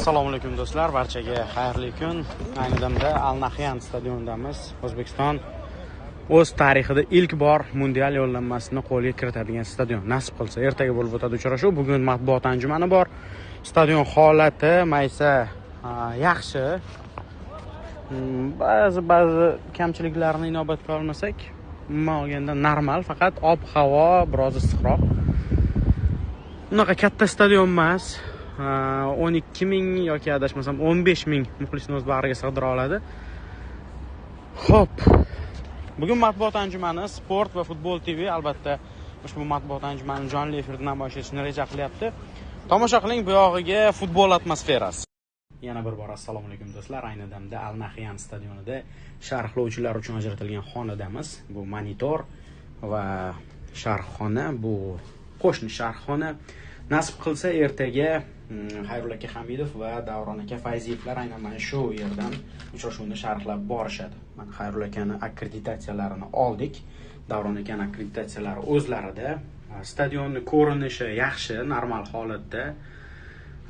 Assalomu alaykum do'stlar, barchaga xayrli kun. Ayni damda Al Nahyan stadionidamiz. O'zbekiston o'z tarixida ilk bor mundial yo'llanmasini qo'lga kiritadigan stadion. Nasib qilsa, ertaga bo'lib o'tadi uchrashuv. Bugun matbuot anjumani bor. Stadion holati maysa yaxshi. Ba'zi kamchiliklarni inobatga olmasak, umuman olganda normal, faqat ob-havo biroz issiqroq. Unaqa katta stadion emas. 12.000 yoki adashmasam 15.000 muxlisni o'z bag'riga sig'dira oladi. Xo'p. Bugun matbuot anjumani Sport va Futbol TV albatta ushbu matbuot anjumani jonli efirda namoyish etishni reja qilyapti. Tomosha qiling, bu yog'iga futbol atmosferasi. Yana bir bor assalomu alaykum do'stlar. Ayni damda Al Nahyan stadionida sharhlovchilar uchun ajratilgan xonadamiz. Bu monitor va sharhxona, bu qo'shni sharhxona. Nasib qilsa ertaga Xayrul aka Hamidov va Davron aka Fayziyevlar aynan mana shu yerdan uchrashuvni sharhlab borishadi. Mana Xayrul akani akkreditatsiyalarini oldik. Davron akani akkreditatsiyalari o'zlarida. Stadionning ko'rinishi yaxshi, normal holatda.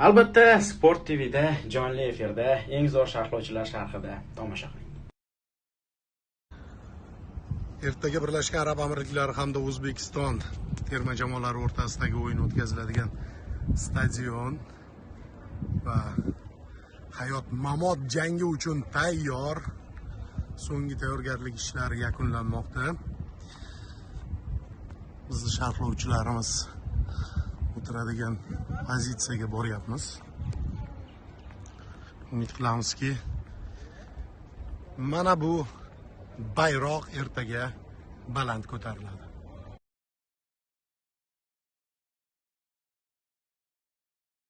Albatta Sport TVda jonli efirda eng zo'r sharhlovchilar sharhida tomosha qiling. Ertaga Birlashgan Arab Amirliklari hamda O'zbekiston terma jamoalari o'rtasidagi o'yin o'tkaziladigan stadion va hayot mamot jangi uchun tayyor. So'nggi tayyorgarlik ishlari yakunlanmoqda. Bizning sharhlovchilarimiz o'tiradigan pozitsiyaga boryapmiz. Umid qilamizki, mana bu bayroq ertaga baland ko'tariladi.